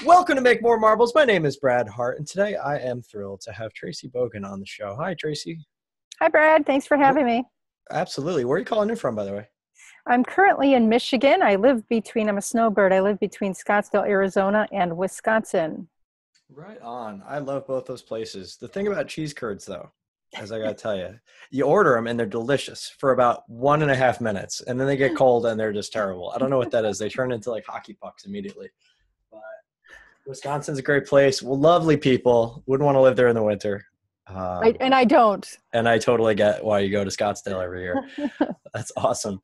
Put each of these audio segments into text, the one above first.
Welcome to Make More Marbles. My name is Brad Hart, and today I am thrilled to have Traci Bogan on the show. Hi, Traci. Hi, Brad. Thanks for having me. Absolutely. Where are you calling in from, by the way? I'm currently in Michigan. I'm a snowbird. I live between Scottsdale, Arizona and Wisconsin. Right on. I love both those places. The thing about cheese curds, though, as I got to tell you, you order them and they're delicious for about 1.5 minutes, and then they get cold and they're just terrible. I don't know what that is. They turn into like hockey pucks immediately. But Wisconsin's a great place. Well, lovely people. Wouldn't want to live there in the winter. I don't. And I totally get why you go to Scottsdale every year. That's awesome.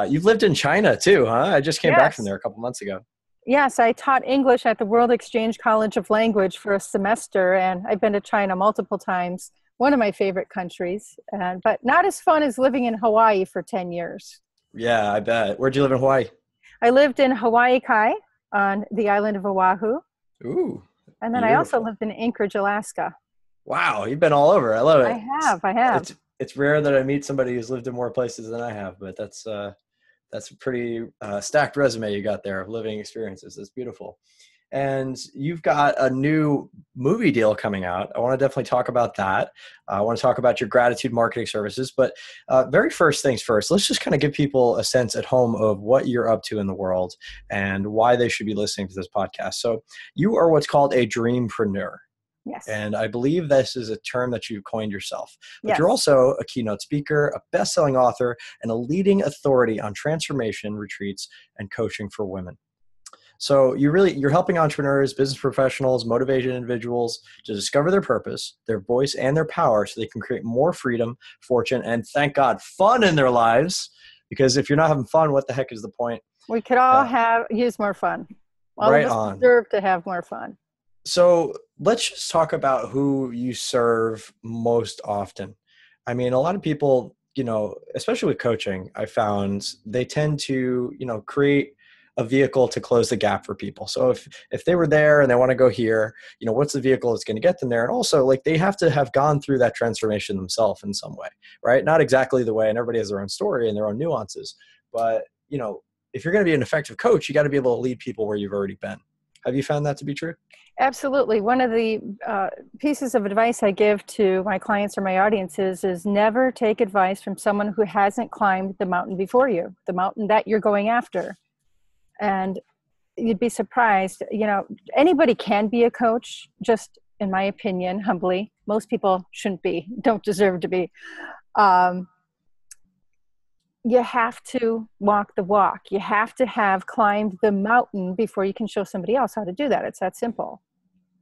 You've lived in China too, huh? I just came back from there a couple months ago. Yes, I taught English at the World Exchange College of Language for a semester, and I've been to China multiple times. One of my favorite countries, but not as fun as living in Hawaii for 10 years. Yeah, I bet. Where'd you live in Hawaii? I lived in Hawaii Kai on the island of Oahu. Ooh. And then beautiful. I also lived in Anchorage, Alaska. Wow, you've been all over. I love it. I have. It's rare that I meet somebody who's lived in more places than I have, but that's a pretty stacked resume you got there of living experiences. That's beautiful. And you've got a new movie deal coming out. I want to definitely talk about that. I want to talk about your gratitude marketing services. But very first things first, let's just kind of give people a sense at home of what you're up to in the world and why they should be listening to this podcast. So you are what's called a dreampreneur. Yes. And I believe this is a term that you coined yourself. But yes. You're also a keynote speaker, a best-selling author, and a leading authority on transformation retreats and coaching for women. So you're helping entrepreneurs, business professionals, motivated individuals to discover their purpose, their voice, and their power so they can create more freedom, fortune, and thank God, fun in their lives. Because if you're not having fun, what the heck is the point? We could all use more fun. All right of us on. deserve to have more fun. So let's just talk about who you serve most often. I mean, a lot of people, especially with coaching, I found they tend to, create a vehicle to close the gap for people. So if they were there and they want to go here, what's the vehicle that's going to get them there? And also they have to have gone through that transformation themselves in some way, right? Not exactly the way, and everybody has their own story and their own nuances, but if you're going to be an effective coach, you got to be able to lead people where you've already been. Have you found that to be true? Absolutely. One of the pieces of advice I give to my clients or my audiences is never take advice from someone who hasn't climbed the mountain before you, the mountain that you're going after. And you'd be surprised, anybody can be a coach, just in my opinion, humbly. Most people shouldn't be, don't deserve to be. You have to walk the walk. You have to have climbed the mountain before you can show somebody else how to do that. It's that simple.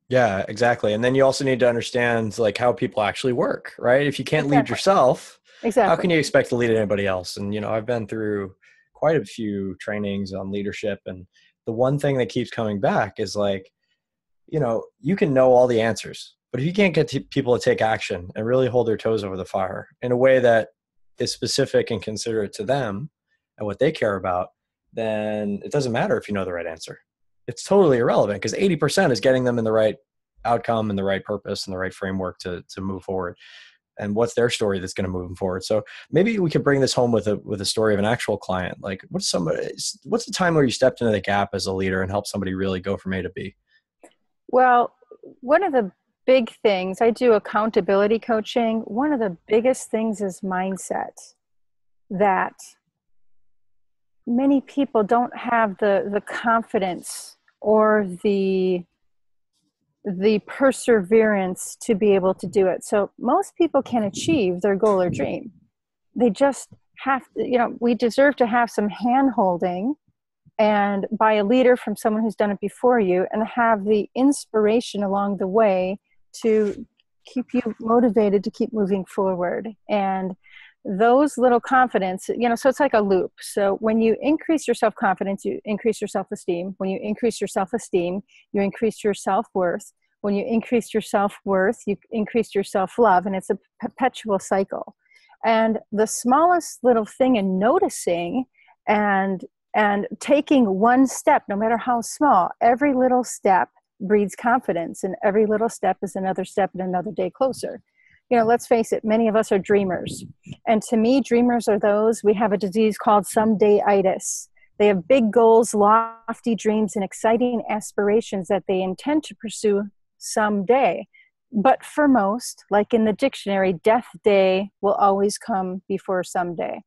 Yeah, exactly. And then you also need to understand how people actually work, right? If you can't lead yourself, how can you expect to lead anybody else? And, I've been through quite a few trainings on leadership. And the one thing that keeps coming back is you can know all the answers, but if you can't get people to take action and really hold their toes over the fire in a way that is specific and considerate to them and what they care about, then it doesn't matter if you know the right answer. It's totally irrelevant because 80% is getting them in the right outcome and the right purpose and the right framework to move forward. And what's their story that's going to move them forward? So maybe we could bring this home with a story of an actual client. Like what's the time where you stepped into the gap as a leader and helped somebody really go from A to B? Well, one of the big things, I do accountability coaching. One of the biggest things is mindset, that many people don't have the confidence or the perseverance to be able to do it. So most people can achieve their goal or dream. They just have to, we deserve to have some hand holding and by a leader from someone who's done it before you, and have the inspiration along the way to keep you motivated to keep moving forward. And those little confidence, so it's like a loop. So when you increase your self-confidence, you increase your self-esteem. When you increase your self-esteem, you increase your self-worth. When you increase your self-worth, you increase your self-love, and it's a perpetual cycle. And the smallest little thing in noticing and taking one step, no matter how small, every little step breeds confidence, and every little step is another step and another day closer. Let's face it, many of us are dreamers. And to me, dreamers are those, we have a disease called someday-itis. They have big goals, lofty dreams, and exciting aspirations that they intend to pursue someday. But for most, like in the dictionary, death day will always come before someday.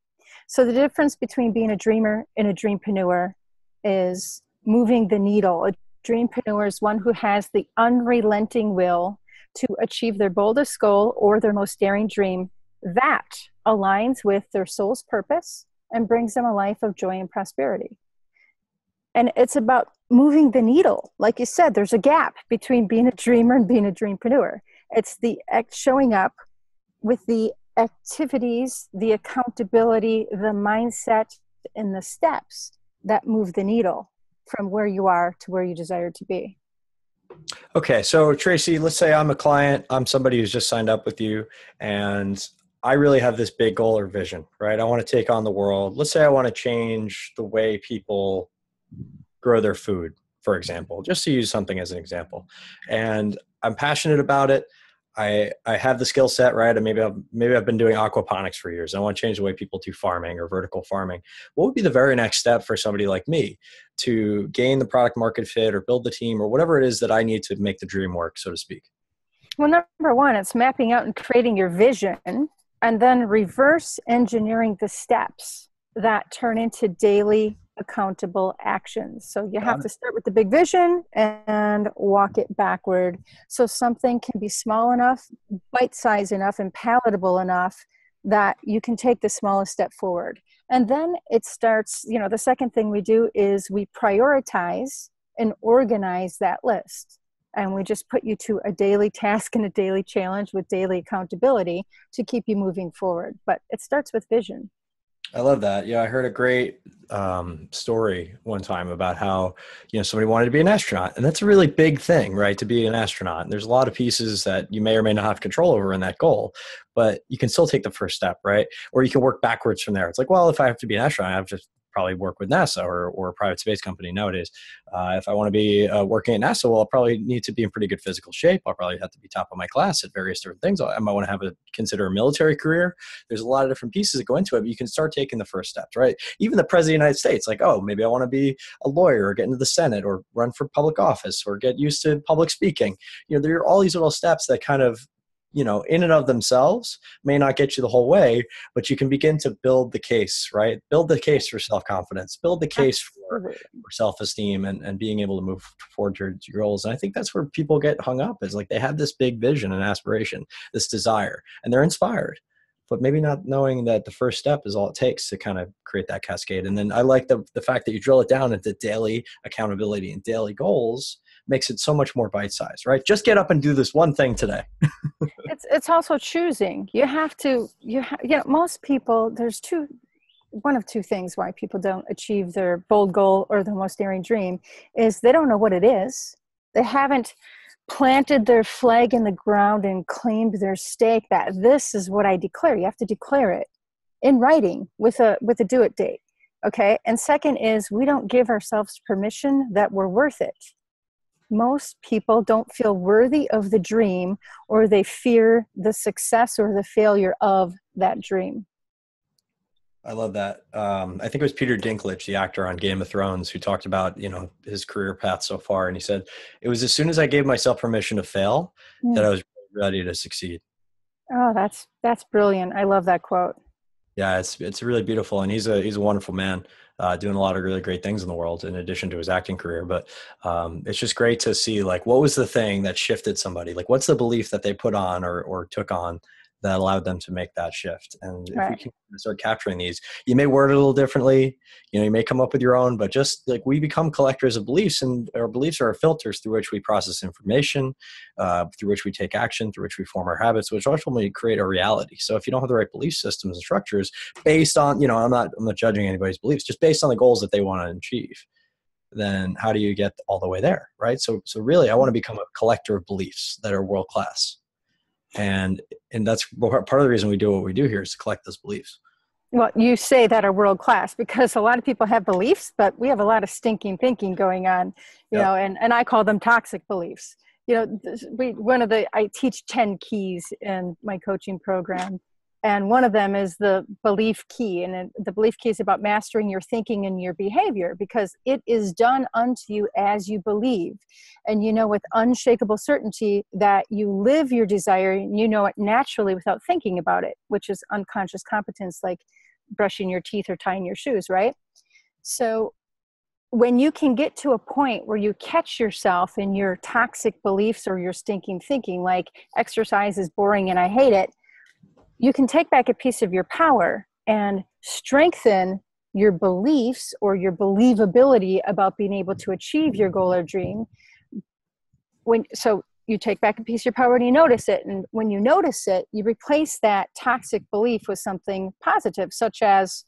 So the difference between being a dreamer and a dreampreneur is moving the needle. A dreampreneur is one who has the unrelenting will to achieve their boldest goal or their most daring dream that aligns with their soul's purpose and brings them a life of joy and prosperity. And it's about moving the needle. Like you said, there's a gap between being a dreamer and being a dreampreneur. It's the showing up with the activities, the accountability, the mindset, and the steps that move the needle from where you are to where you desire to be. Okay, so Traci, let's say I'm a client, I'm somebody who's just signed up with you, and I really have this big goal or vision, right? I want to take on the world. Let's say I want to change the way people grow their food, for example, just to use something as an example. And I'm passionate about it. I have the skill set, right? And maybe I've been doing aquaponics for years. I want to change the way people do farming or vertical farming. What would be the very next step for somebody like me to gain the product market fit or build the team or whatever it is that I need to make the dream work, so to speak? Well, number one, it's mapping out and creating your vision, and then reverse engineering the steps that turn into daily accountable actions. So you have to start with the big vision and walk it backward. So something can be small enough, bite-sized enough, and palatable enough that you can take the smallest step forward. And then it starts, the second thing we do is we prioritize and organize that list. And we just put you to a daily task and a daily challenge with daily accountability to keep you moving forward. But it starts with vision. I love that. Yeah, I heard a great story one time about how, somebody wanted to be an astronaut. And that's a really big thing, right? To be an astronaut. And there's a lot of pieces that you may or may not have control over in that goal, but you can still take the first step, right? Or you can work backwards from there. It's like, well, if I have to be an astronaut, I have to probably work with NASA or a private space company nowadays. If I want to be working at NASA, well, I'll probably need to be in pretty good physical shape. I'll probably have to be top of my class at various different things. I might want to consider a military career. There's a lot of different pieces that go into it, but you can start taking the first steps, right? Even the president of the United States, like, oh, maybe I want to be a lawyer or get into the Senate or run for public office or get used to public speaking. There are all these little steps that kind of, in and of themselves may not get you the whole way, but you can begin to build the case, right? Build the case for self-confidence, build the case for self-esteem and being able to move forward towards your goals. And I think that's where people get hung up, is like they have this big vision and aspiration, this desire, and they're inspired, but maybe not knowing that the first step is all it takes to kind of create that cascade. And then I like the fact that you drill it down into daily accountability and daily goals makes it so much more bite-sized, right? Just get up and do this one thing today. It's also choosing. Most people, there's one of two things why people don't achieve their bold goal or their most daring dream is they don't know what it is. They haven't planted their flag in the ground and claimed their stake that this is what I declare. You have to declare it in writing with a due it date. Okay. And second is we don't give ourselves permission that we're worth it. Most people don't feel worthy of the dream, or they fear the success or the failure of that dream. I love that. I think it was Peter Dinklage, the actor on Game of Thrones, who talked about, his career path so far. And he said, it was as soon as I gave myself permission to fail that I was ready to succeed. Oh, that's brilliant. I love that quote. Yeah, it's really beautiful. And he's a wonderful man, doing a lot of really great things in the world in addition to his acting career. But it's just great to see, like, what was the thing that shifted somebody? Like, what's the belief that they put on or took on that allowed them to make that shift? And if we can start capturing these, you may word it a little differently, you may come up with your own, but just like we become collectors of beliefs, and our beliefs are our filters through which we process information, through which we take action, through which we form our habits, which ultimately create our reality. So if you don't have the right belief systems and structures based on, I'm not judging anybody's beliefs, just based on the goals that they want to achieve, then how do you get all the way there? Right. So really, I want to become a collector of beliefs that are world-class. And that's part of the reason we do what we do here, is to collect those beliefs. Well, you say that are world class because a lot of people have beliefs, but we have a lot of stinking thinking going on, and I call them toxic beliefs. I teach 10 keys in my coaching program, And one of them is the belief key. And the belief key is about mastering your thinking and your behavior, because it is done unto you as you believe. And you know with unshakable certainty that you live your desire, and you know it naturally without thinking about it, which is unconscious competence, like brushing your teeth or tying your shoes, right? So when you can get to a point where you catch yourself in your toxic beliefs or your stinking thinking, like exercise is boring and I hate it, you can take back a piece of your power and strengthen your beliefs or your believability about being able to achieve your goal or dream. So you take back a piece of your power and you notice it. And when you notice it, you replace that toxic belief with something positive, such as,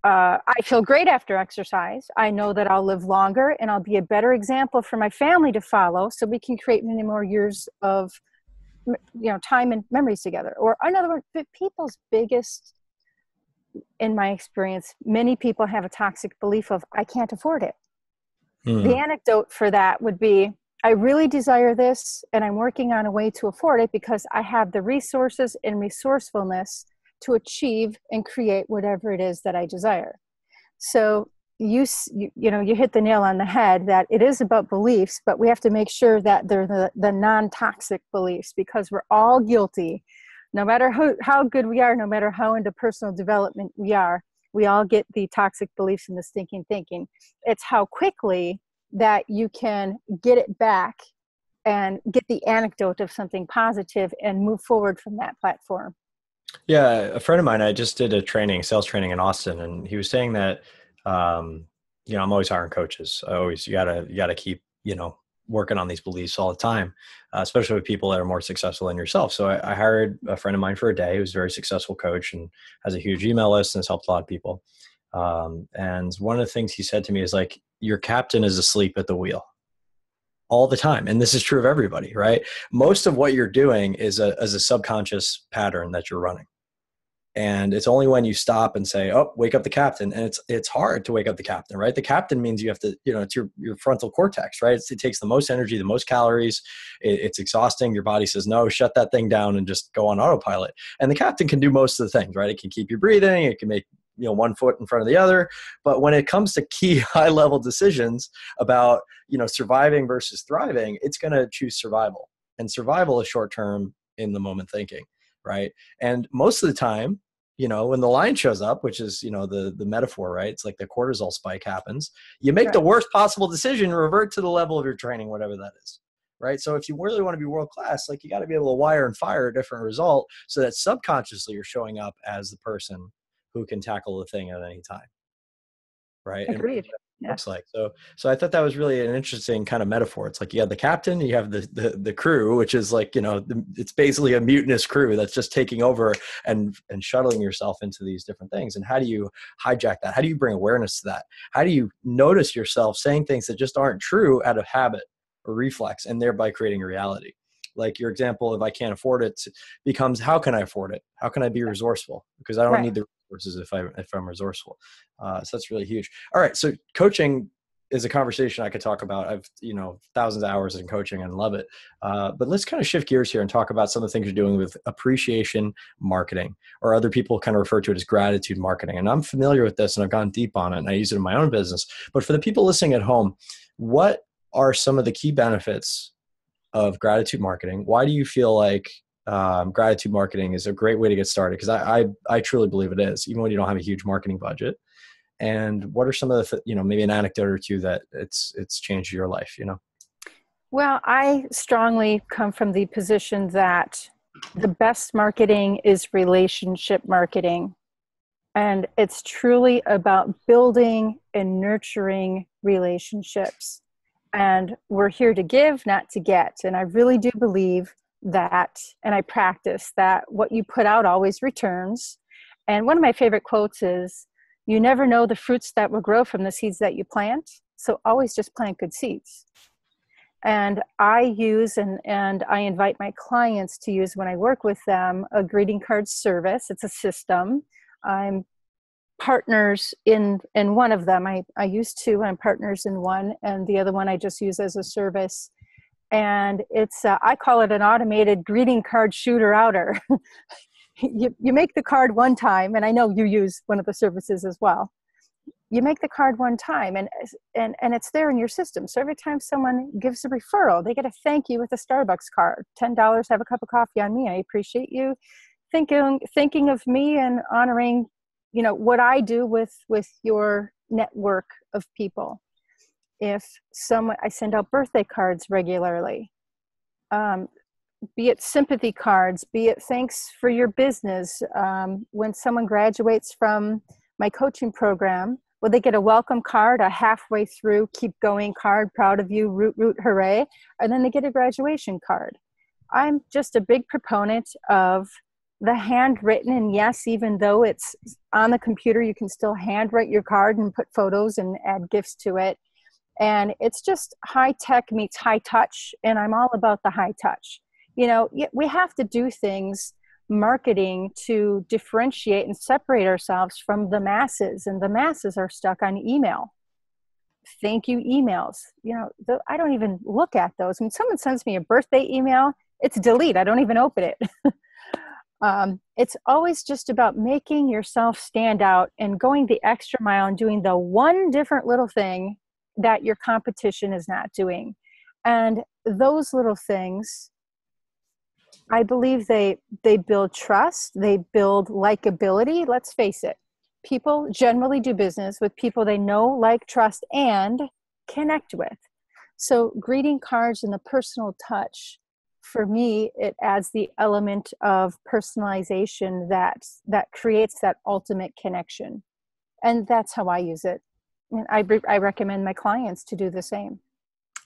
I feel great after exercise. I know that I'll live longer and I'll be a better example for my family to follow, so we can create many more years of time and memories together. Or in other words, people's biggest, in my experience, many people have a toxic belief of, I can't afford it. The anecdote for that would be, I really desire this and I'm working on a way to afford it because I have the resources and resourcefulness to achieve and create whatever it is that I desire. So you hit the nail on the head that it is about beliefs, but we have to make sure that they're the non-toxic beliefs, because we're all guilty. No matter how good we are, no matter how into personal development we are, we all get the toxic beliefs and the stinking thinking. It's how quickly that you can get it back and get the anecdote of something positive and move forward from that platform. Yeah, a friend of mine, I just did a sales training in Austin, and he was saying that, I'm always hiring coaches. You gotta keep, working on these beliefs all the time, especially with people that are more successful than yourself. So I hired a friend of mine for a day who's a very successful coach and has a huge email list and has helped a lot of people. And one of the things he said to me is like, your captain is asleep at the wheel all the time. And this is true of everybody, right? Most of what you're doing is a subconscious pattern that you're running. And it's only when you stop and say, oh, wake up the captain. And it's hard to wake up the captain, right? The captain means you have to, it's your frontal cortex, right? It takes the most energy, the most calories. It's exhausting. Your body says, no, shut that thing down and just go on autopilot. And the captain can do most of the things, right? It can keep you breathing. It can make, one foot in front of the other. But when it comes to key high level decisions about, surviving versus thriving, it's going to choose survival. And survival is short-term, in the moment thinking, right? And most of the time, when the lion shows up, which is, the metaphor, right? It's like the cortisol spike happens. You make the worst possible decision, revert to the level of your training, whatever that is, right? So if you really want to be world-class, like you got to be able to wire and fire a different result so that subconsciously you're showing up as the person who can tackle the thing at any time, right? Agreed. And looks like. So I thought that was really an interesting kind of metaphor. It's like you have the captain, you have the crew, which is like, it's basically a mutinous crew that's just taking over and shuttling yourself into these different things. And how do you hijack that? How do you bring awareness to that? How do you notice yourself saying things that just aren't true out of habit or reflex, and thereby creating a reality? Like your example, if I can't afford it, becomes, how can I afford it? How can I be resourceful? Because I don't need the resources if I'm resourceful. So that's really huge. All right. So coaching is a conversation I could talk about. I've, thousands of hours in coaching and love it. But let's kind of shift gears here and talk about some of the things you're doing with appreciation marketing, or other people kind of refer to it as gratitude marketing. And I'm familiar with this and I've gone deep on it and I use it in my own business. But for the people listening at home, what are some of the key benefits of gratitude marketing? Why do you feel like gratitude marketing is a great way to get started? Because I truly believe it is, even when you don't have a huge marketing budget. And what are some of the, maybe an anecdote or two that it's changed your life, Well, I strongly come from the position that the best marketing is relationship marketing. And it's truly about building and nurturing relationships. And we're here to give, not to get. And I really do believe that, and I practice that what you put out always returns. And one of my favorite quotes is, you never know the fruits that will grow from the seeds that you plant. So always just plant good seeds. And I use, and I invite my clients to use when I work with them, a greeting card service. It's a system. I'm partners in one of them. I use two, I'm partners in one, and the other one I just use as a service. And it's, I call it an automated greeting card shooter outer. you make the card one time, and I know you use one of the services as well. You make the card one time, and it's there in your system. So every time someone gives a referral, they get a thank you with a Starbucks card. $10, have a cup of coffee on me. I appreciate you thinking of me and honoring, what I do with your network of people. If I send out birthday cards regularly, be it sympathy cards, be it thanks for your business. When someone graduates from my coaching program, will they get a welcome card, a halfway through, keep going card, proud of you, root, root, hooray, and then they get a graduation card. I'm just a big proponent of the handwritten, and yes, even though it's on the computer, you can still handwrite your card and put photos and add gifts to it. And it's just high tech meets high touch, and I'm all about the high touch. We have to do things, marketing, to differentiate and separate ourselves from the masses, and the masses are stuck on email. Thank you emails. I don't even look at those. When someone sends me a birthday email, it's delete. I don't even open it. It's always just about making yourself stand out and going the extra mile and doing the one different little thing that your competition is not doing. And those little things, I believe they build trust, they build likability. Let's face it, people generally do business with people they know, like, trust, and connect with. So greeting cards and the personal touch, for me, it adds the element of personalization that creates that ultimate connection. And that's how I use it. And I recommend my clients to do the same.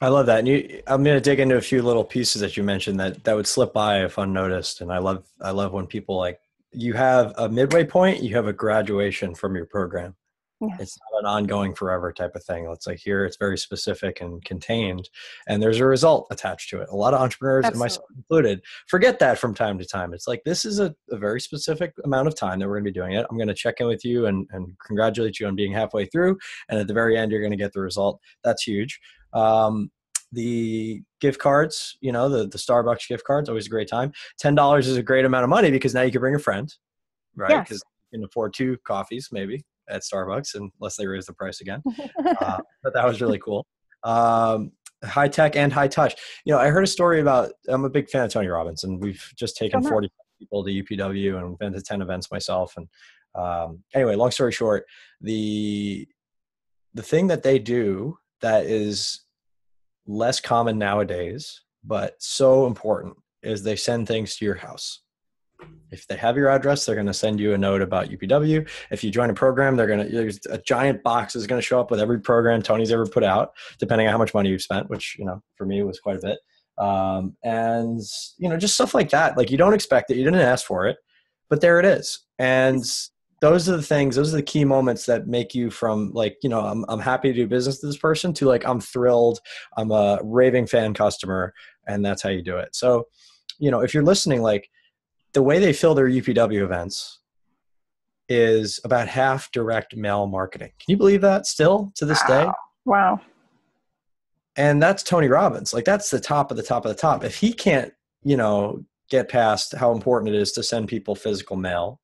I love that. And I'm going to dig into a few little pieces that you mentioned that would slip by if unnoticed. And I love when people, like, you have a midway point, you have a graduation from your program. Yeah. It's not an ongoing forever type of thing. It's like, here it's very specific and contained, and there's a result attached to it. A lot of entrepreneurs, and myself included, forget that from time to time. It's like, this is a very specific amount of time that we're going to be doing it. I'm going to check in with you and congratulate you on being halfway through. And at the very end, you're going to get the result. That's huge. The gift cards, the Starbucks gift cards, always a great time. $10 is a great amount of money because now you can bring a friend, right? Because you can afford 2 coffees maybe at Starbucks, unless they raise the price again. But that was really cool. High tech and high touch. I heard a story about, I'm a big fan of Tony Robbins, and we've just taken 40 people to UPW and been to 10 events myself. And anyway, long story short, the thing that they do that is less common nowadays, but so important, is they send things to your house. If they have your address, they're going to send you a note about UPW. If you join a program, there's a giant box is going to show up with every program Tony's ever put out, depending on how much money you've spent, which, for me was quite a bit. And, just stuff like that. Like, you don't expect it. You didn't ask for it, but there it is. And those are the key moments that make you from, like, I'm happy to do business with this person, to, like, I'm thrilled, I'm a raving fan customer, and that's how you do it. So, if you're listening, like, the way they fill their UPW events is about half direct mail marketing. Can you believe that still to this day? Wow. And that's Tony Robbins. Like, that's the top of the top of the top. If he can't, get past how important it is to send people physical mail,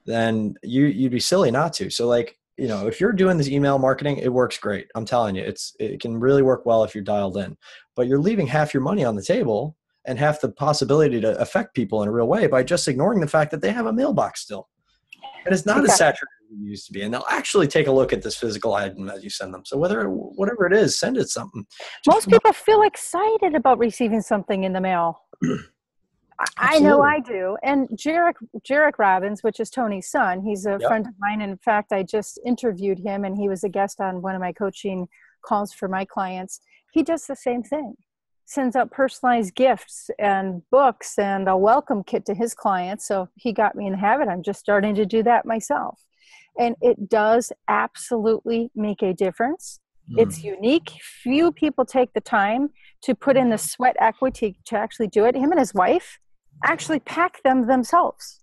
then you'd be silly not to. So, like, if you're doing this email marketing, it works great. I'm telling you, it can really work well if you're dialed in, but you're leaving half your money on the table and half the possibility to affect people in a real way by just ignoring the fact that they have a mailbox still. And it's not as saturated as it used to be. And they'll actually take a look at this physical item as you send them. So whatever it is, send it something. Most people feel excited about receiving something in the mail. I know I do. And Jarek Robbins, which is Tony's son, he's a friend of mine. In fact, I just interviewed him, and he was a guest on one of my coaching calls for my clients. He does the same thing. Sends out personalized gifts and books and a welcome kit to his clients. So he got me in the habit. I'm just starting to do that myself. And it does absolutely make a difference. It's unique. Few people take the time to put in the sweat equity to actually do it. Him and his wife actually pack them themselves.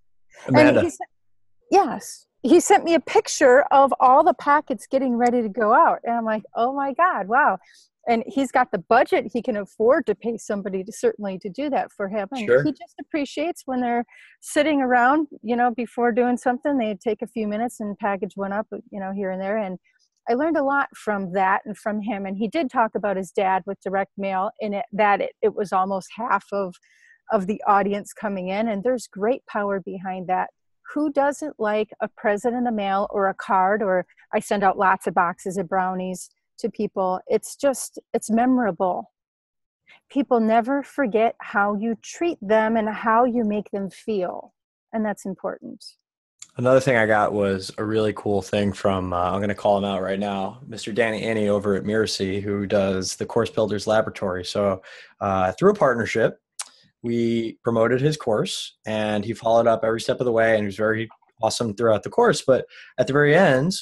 Amanda. And he sent me a picture of all the packets getting ready to go out. And I'm like, oh my God, wow. and he's got the budget. He can afford to pay somebody to do that for him. And Sure. he just appreciates when they're sitting around, before doing something, they take a few minutes and package one up, here and there. And I learned a lot from that and from him. And he did talk about his dad with direct mail, and it was almost half of the audience coming in. And there's great power behind that. Who doesn't like a present in the mail or a card? Or I send out lots of boxes of brownies to people. It's memorable. People never forget how you treat them and how you make them feel. And that's important. Another thing I got was a really cool thing from, I'm going to call him out right now, Mr. Danny Annie over at Miracy, who does the Course Builders Laboratory. So through a partnership, we promoted his course, and he followed up every step of the way, and he was very awesome throughout the course. But at the very end,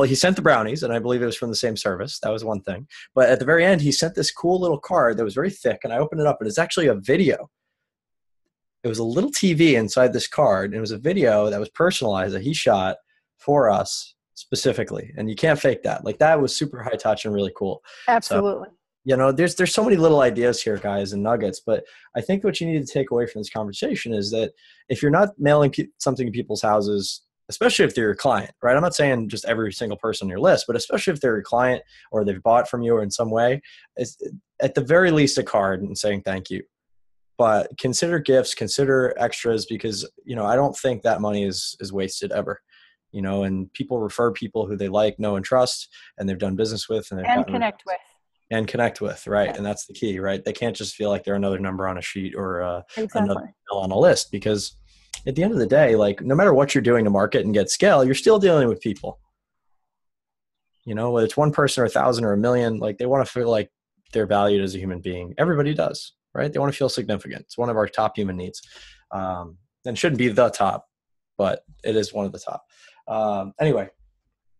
he sent the brownies, and I believe it was from the same service. That was one thing. But at the very end, he sent this cool little card that was very thick, and I opened it up, and it's actually a video. It was a little TV inside this card, and it was a video that was personalized that he shot for us specifically. And you can't fake that. Like, that was super high touch and really cool. Absolutely. So, there's so many little ideas here, guys, and nuggets. But I think what you need to take away from this conversation is that if you're not mailing something to people's houses, especially if they're your client, right? I'm not saying just every single person on your list, but especially if they're your client or they've bought from you or in some way, it's at the very least a card and saying thank you. But consider gifts, consider extras, because, I don't think that money is wasted ever. And people refer people who they like, know, and trust, and they've done business with, and connect with. And connect with, right? Yeah. And that's the key, right? They can't just feel like they're another number on a sheet or Exactly. another email on a list, because at the end of the day, like, no matter what you're doing to market and get scale, you're still dealing with people. Whether it's one person or 1,000 or 1,000,000, like, they want to feel like they're valued as a human being. Everybody does, right? They want to feel significant. It's one of our top human needs. And shouldn't be the top, but it is one of the top. Anyway.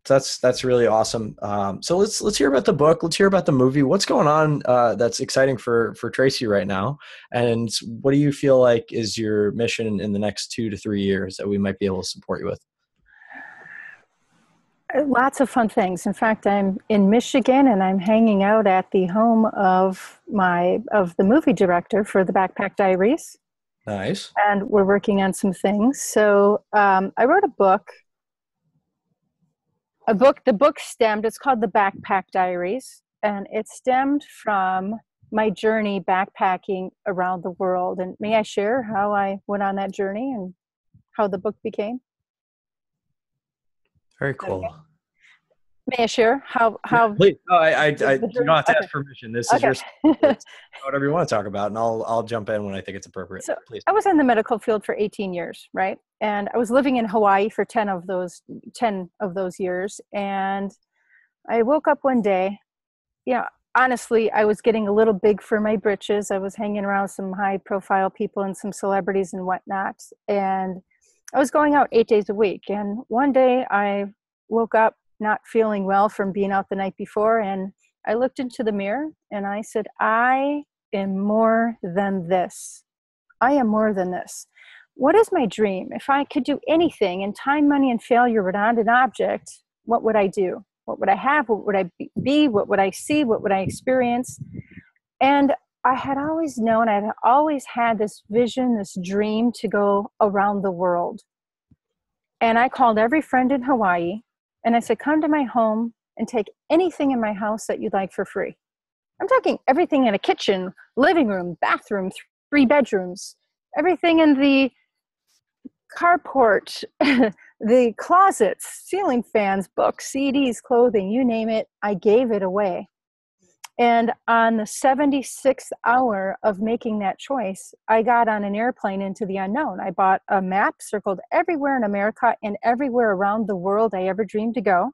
So that's really awesome. So let's hear about the book. Let's hear about the movie. What's going on that's exciting for Traci right now? And what do you feel like is your mission in the next 2 to 3 years that we might be able to support you with? Lots of fun things. In fact, I'm in Michigan, and I'm hanging out at the home of the movie director for the Backpack Diaries. Nice. And we're working on some things. So I wrote a book. The book stemmed, it's called The Backpack Diaries, and it stemmed from my journey backpacking around the world. And may I share how I went on that journey and how the book became? Very cool. Okay. May I share how? Please. No, I do not have to ask permission. This is your whatever you want to talk about, and I'll jump in when I think it's appropriate. So please. I was in the medical field for 18 years, right? And I was living in Hawaii for 10 of those years. And I woke up one day, honestly, I was getting a little big for my britches. I was hanging around some high profile people and some celebrities and whatnot. And I was going out 8 days a week. And one day I woke up not feeling well from being out the night before. And I looked into the mirror and I said, I am more than this. I am more than this. What is my dream? If I could do anything and time, money, and failure were not an object, what would I do? What would I have? What would I be? What would I see? What would I experience? And I had always known, I had always had this vision, this dream to go around the world. And I called every friend in Hawaii and I said, come to my home and take anything in my house that you'd like for free. I'm talking everything in a kitchen, living room, bathroom, 3 bedrooms, everything in the carport, the closets, ceiling fans, books, CDs, clothing, you name it, I gave it away. And on the 76th hour of making that choice, I got on an airplane into the unknown. I bought a map, circled everywhere in America and everywhere around the world I ever dreamed to go.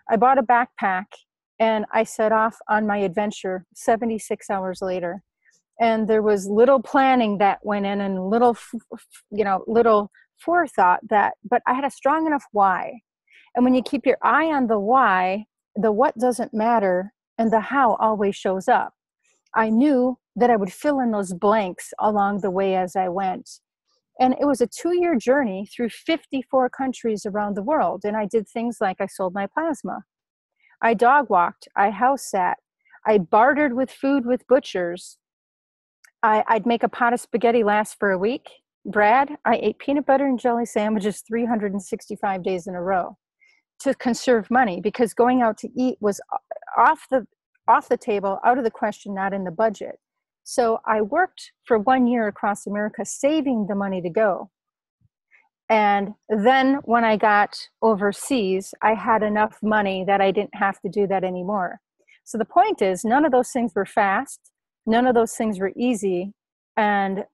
I bought a backpack and I set off on my adventure 76 hours later. And there was little planning that went in and little forethought but I had a strong enough why. And when you keep your eye on the why, the what doesn't matter and the how always shows up. I knew that I would fill in those blanks along the way as I went. And it was a 2-year journey through 54 countries around the world. And I did things like I sold my plasma. I dog walked, I house sat, I bartered with food with butchers. I'd make a pot of spaghetti last for a week. Brad, I ate peanut butter and jelly sandwiches 365 days in a row to conserve money, because going out to eat was off the table, out of the question, not in the budget. So I worked for 1 year across America, saving the money to go. And then when I got overseas, I had enough money that I didn't have to do that anymore. So the point is, none of those things were fast. None of those things were easy. And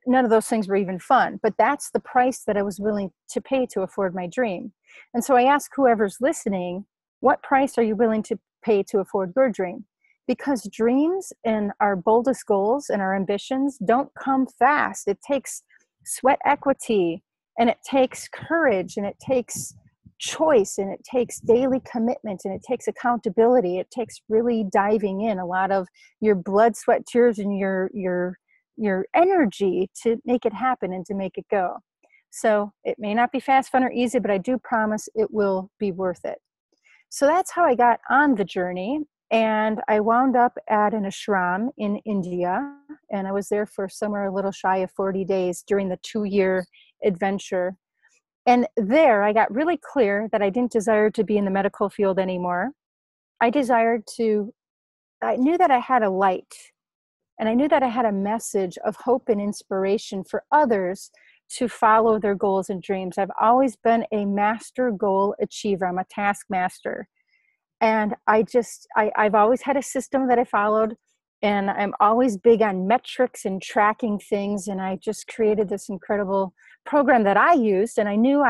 none of those things were even fun. But that's the price that I was willing to pay to afford my dream. And so I ask whoever's listening, what price are you willing to pay to afford your dream? Because dreams and our boldest goals and our ambitions don't come fast. It takes sweat equity, and it takes courage, and it takes choice, and it takes daily commitment, and it takes accountability. It takes really diving in a lot of your blood, sweat, tears, and your energy to make it happen and to make it go. So it may not be fast, fun, or easy, but I do promise it will be worth it. So that's how I got on the journey. And I wound up at an ashram in India, and I was there for somewhere a little shy of 40 days during the 2-year adventure. And there I got really clear that I didn't desire to be in the medical field anymore. I knew that I had a light, and I knew that I had a message of hope and inspiration for others to follow their goals and dreams. I've always been a master goal achiever. I'm a taskmaster. And I've always had a system that I followed, and I'm always big on metrics and tracking things. And I just created this incredible program that I used, and I knew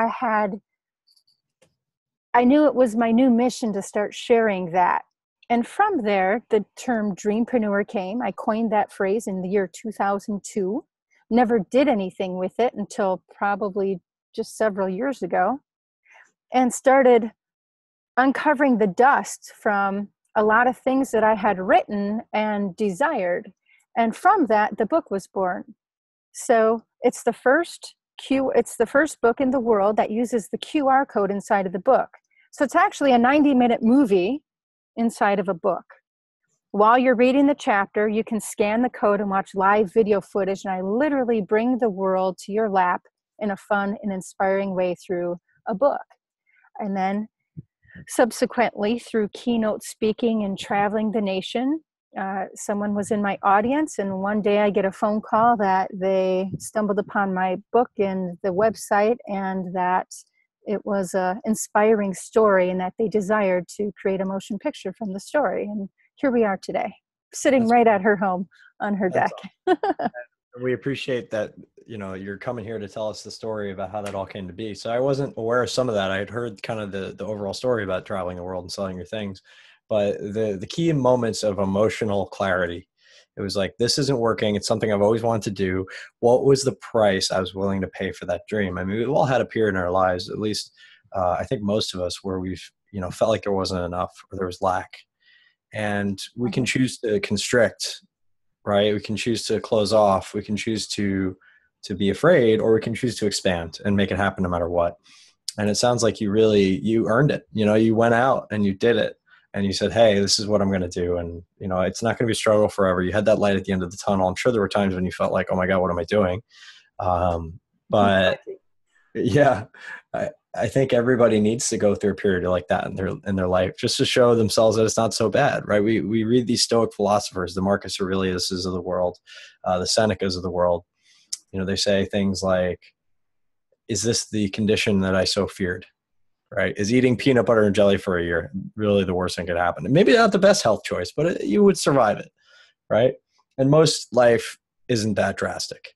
it was my new mission to start sharing that. And from there, the term Dreampreneur came. I coined that phrase in the year 2002. Never did anything with it until probably just several years ago, and started uncovering the dust from a lot of things that I had written and desired. And from that, the book was born. So it's the first book in the world that uses the QR code inside of the book. So it's actually a 90-minute movie inside of a book. While you're reading the chapter, you can scan the code and watch live video footage. And I literally bring the world to your lap in a fun and inspiring way through a book. And then subsequently, through keynote speaking and traveling the nation, someone was in my audience, and one day I get a phone call that they stumbled upon my book in the website, and that it was an inspiring story, and that they desired to create a motion picture from the story. And here we are today, sitting right at her home on her deck. Awesome. We appreciate that, you're coming here to tell us the story about how that all came to be. So I wasn't aware of some of that. I had heard kind of the overall story about traveling the world and selling your things, but the key moments of emotional clarity, it was like, this isn't working. It's something I've always wanted to do. What was the price I was willing to pay for that dream? I mean, we've all had a period in our lives, at least I think most of us, where we've, felt like there wasn't enough or there was lack. And we can choose to constrict, right? We can choose to close off. We can choose to be afraid, or we can choose to expand and make it happen no matter what. And it sounds like you earned it. You went out and you did it, and you said, hey, this is what I'm going to do. And, it's not going to be a struggle forever. You had that light at the end of the tunnel. I'm sure there were times when you felt like, oh my God, what am I doing? But yeah, I think everybody needs to go through a period like that in their life, just to show themselves that it's not so bad, right? We read these Stoic philosophers, the Marcus Aureliuses of the world, the Senecas of the world. They say things like, is this the condition that I so feared, right? Is eating peanut butter and jelly for a year really the worst thing could happen? And maybe not the best health choice, but you would survive it, right? And most life isn't that drastic.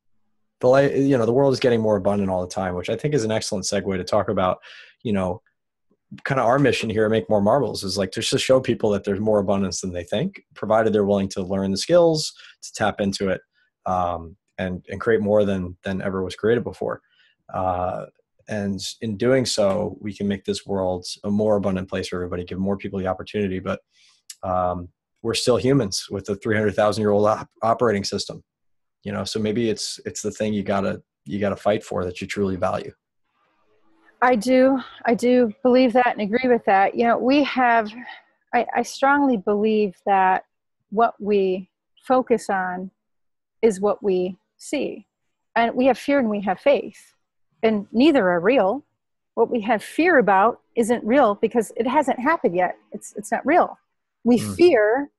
The world is getting more abundant all the time, which I think is an excellent segue to talk about, kind of our mission here at Make More Marbles is like just to show people that there's more abundance than they think, provided they're willing to learn the skills, to tap into it, and create more than ever was created before. And in doing so, we can make this world a more abundant place for everybody, give more people the opportunity. But we're still humans with a 300,000-year-old operating system. So maybe it's the thing you gotta fight for that you truly value. I do believe that and agree with that. We have I strongly believe that what we focus on is what we see. And we have fear and we have faith, and neither are real. What we have fear about isn't real because it hasn't happened yet. It's not real. We fear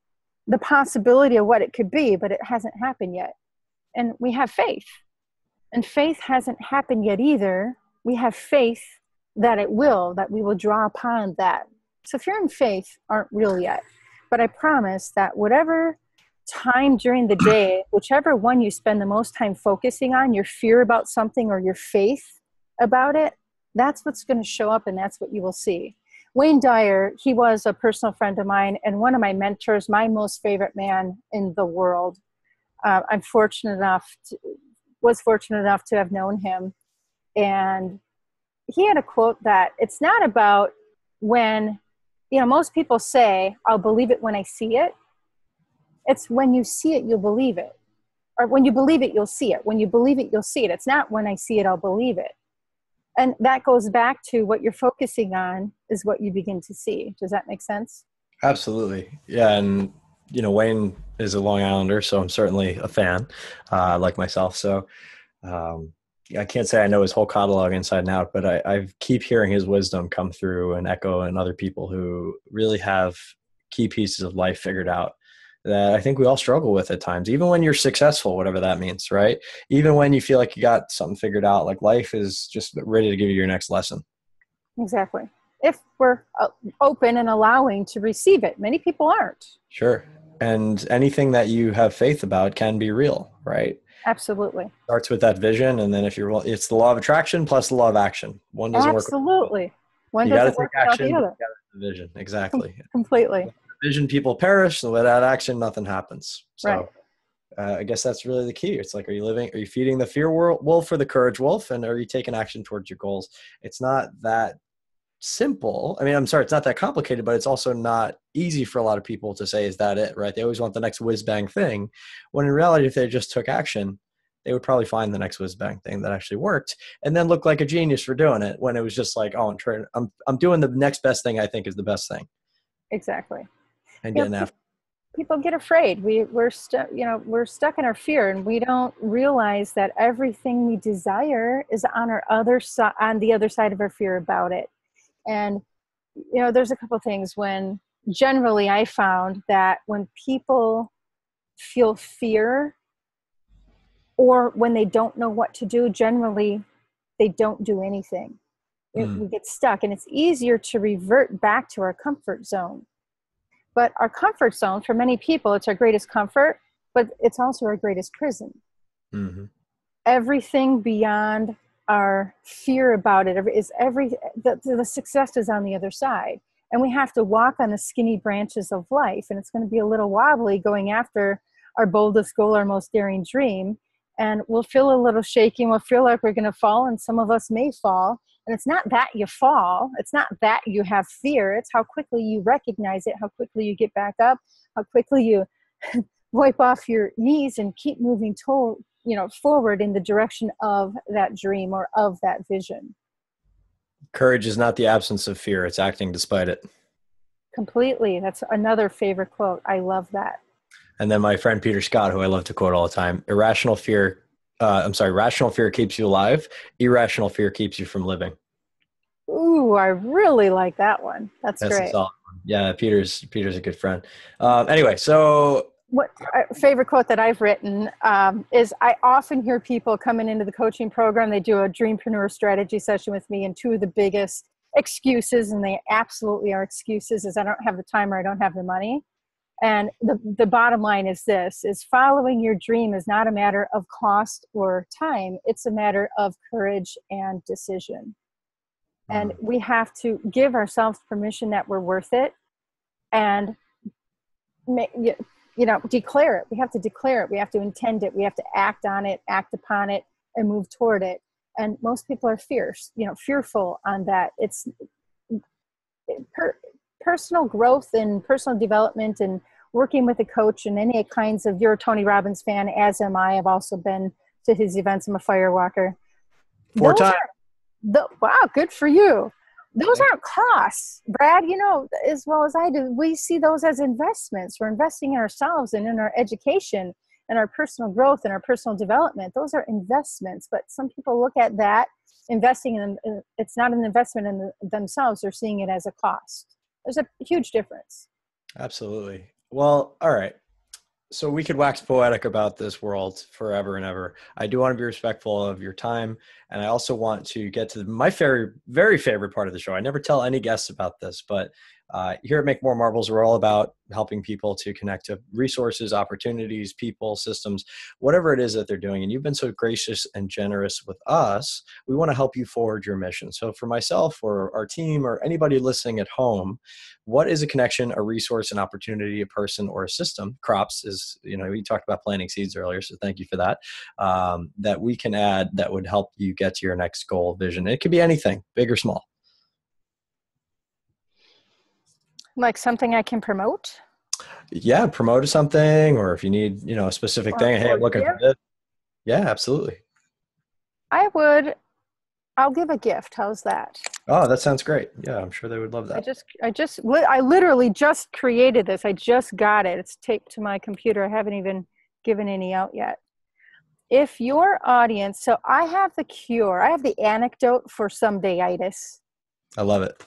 the possibility of what it could be, but it hasn't happened yet. And we have faith. And faith hasn't happened yet either. We have faith that it will, that we will draw upon that. So fear and faith aren't real yet. But I promise that whatever time during the day, whichever one you spend the most time focusing on, your fear about something or your faith about it, that's what's going to show up and that's what you will see. Wayne Dyer, he was a personal friend of mine and one of my mentors, my most favorite man in the world. Was fortunate enough to have known him. And he had a quote that it's not about when, most people say, I'll believe it when I see it. It's when you see it, you'll believe it. Or when you believe it, you'll see it. When you believe it, you'll see it. It's not when I see it, I'll believe it. And that goes back to what you're focusing on is what you begin to see. Does that make sense? Absolutely. Yeah. And, Wayne is a Long Islander, so I'm certainly a fan, like myself. So I can't say I know his whole catalog inside and out, but I keep hearing his wisdom come through and echo in other people who really have key pieces of life figured out that I think we all struggle with at times, even when you're successful, whatever that means, right? Even when you feel like you got something figured out, like life is just ready to give you your next lesson. Exactly. If we're open and allowing to receive it. Many people aren't. Sure. And anything that you have faith about can be real, right? Absolutely. Starts with that vision. And then it's the law of attraction plus the law of action. One doesn't work. Absolutely. One doesn't work without the other. The vision. Exactly. Completely. Vision, people perish, and without action, nothing happens. So right. I guess that's really the key. It's like, are you feeding the fear wolf or the courage wolf? And are you taking action towards your goals? It's not that simple. I mean, I'm sorry, it's not that complicated, but it's also not easy for a lot of people to say, is that it, right? They always want the next whiz bang thing. When in reality, if they just took action, they would probably find the next whiz bang thing that actually worked and then look like a genius for doing it when it was just like, oh, I'm doing the next best thing I think is the best thing. Exactly. And getting after. People get afraid. We're stuck in our fear, and we don't realize that everything we desire is on the other side of our fear about it. And there's a couple things when generally I found that when people feel fear or when they don't know what to do, generally they don't do anything. We get stuck, and it's easier to revert back to our comfort zone. But our comfort zone, for many people, it's our greatest comfort, but it's also our greatest prison. Mm-hmm. Everything beyond our fear about it the success is on the other side. And we have to walk on the skinny branches of life. And it's going to be a little wobbly going after our boldest goal, our most daring dream. And we'll feel a little shaky, and we'll feel like we're going to fall, and some of us may fall. And it's not that you fall. It's not that you have fear. It's how quickly you recognize it, how quickly you get back up, how quickly you wipe off your knees and keep moving forward in the direction of that dream or of that vision. Courage is not the absence of fear. It's acting despite it. Completely. That's another favorite quote. I love that. And then my friend Peter Scott, who I love to quote all the time, rational fear keeps you alive. Irrational fear keeps you from living. Ooh, I really like that one. That's great. A solid one. Yeah, Peter's a good friend. Anyway, so what favorite quote that I've written is I often hear people coming into the coaching program. They do a Dreampreneur strategy session with me, and two of the biggest excuses, and they absolutely are excuses, is I don't have the time or I don't have the money. And the bottom line is this, is following your dream is not a matter of cost or time. It's a matter of courage and decision. And we have to give ourselves permission that we're worth it and declare it. We have to declare it. We have to intend it. We have to act on it, act upon it, and move toward it. And most people are fearful on that. It's personal growth and personal development and working with a coach and any kinds of, you're a Tony Robbins fan, as am I. I've also been to his events. I'm a firewalker. 4 times. Wow, good for you. Those aren't costs, Brad, you know, as well as I do. We see those as investments. We're investing in ourselves and in our education and our personal growth and our personal development. Those are investments. But some people look at that investing in them. It's not an investment in themselves. They're seeing it as a cost. There's a huge difference. Absolutely. Well, all right. So we could wax poetic about this world forever and ever. I do want to be respectful of your time. And I also want to get to my very favorite part of the show. I never tell any guests about this, but here at Make More Marbles, we're all about helping people to connect to resources, opportunities, people, systems, whatever it is that they're doing. And you've been so gracious and generous with us. We want to help you forward your mission. So for myself or our team or anybody listening at home, what is a connection, a resource, an opportunity, a person, or a system? Crops is, you know, we talked about planting seeds earlier, so thank you for that, that we can add that would help you get to your next goal, vision. It could be anything, big or small. Like something I can promote? Yeah, promote something, or if you need, you know, a specific thing. Hey, I'm looking for this. Yeah, absolutely. I'll give a gift. How's that? Oh, that sounds great. Yeah, I'm sure they would love that. I literally just created this. I just got it. It's taped to my computer. I haven't even given any out yet. If your audience, so I have the cure. I have the anecdote for somedayitis. I love it.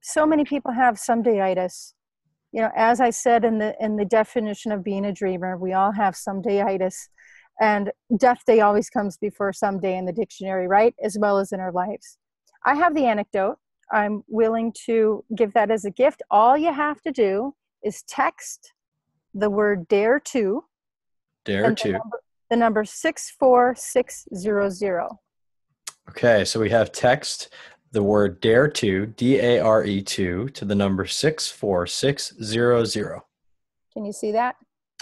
So many people have somedayitis. You know, as I said in the definition of being a dreamer, we all have somedayitis, and death day always comes before someday in the dictionary, right? As well as in our lives. I have the anecdote. I'm willing to give that as a gift. All you have to do is text the word dare to. Dare to. The number 64600. Okay, so we have text the word dare to, DARE2, to the number 64600. Can you see that?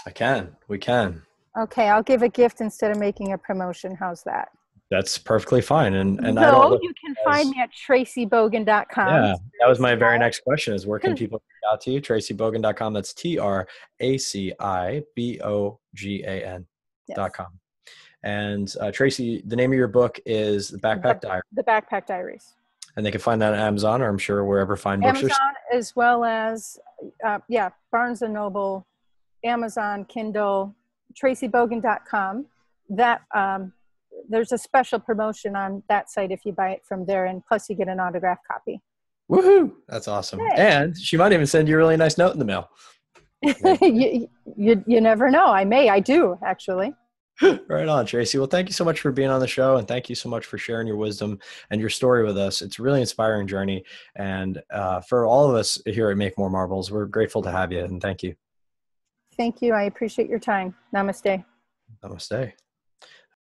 I can. We can. Okay, I'll give a gift instead of making a promotion. How's that? That's perfectly fine. And I don't. You can find me at tracibogan.com. Yeah, that was my very next question: is where can people reach out to you? tracibogan.com. That's TRACIBOGAN.com. And Traci, the name of your book is The Backpack Diaries. The Backpack Diaries. And they can find that on Amazon, or I'm sure wherever fine books are. Amazon, as well as, Barnes & Noble, Amazon, Kindle, tracibogan.com. That there's a special promotion on that site if you buy it from there, and plus you get an autographed copy. Woohoo! That's awesome. Hey. And she might even send you a really nice note in the mail. you never know. I do, actually. Right on, Traci. Well, thank you so much for being on the show, and thank you so much for sharing your wisdom and your story with us. It's a really inspiring journey, and for all of us here at Make More Marbles, we're grateful to have you, and thank you. Thank you. I appreciate your time. Namaste. Namaste.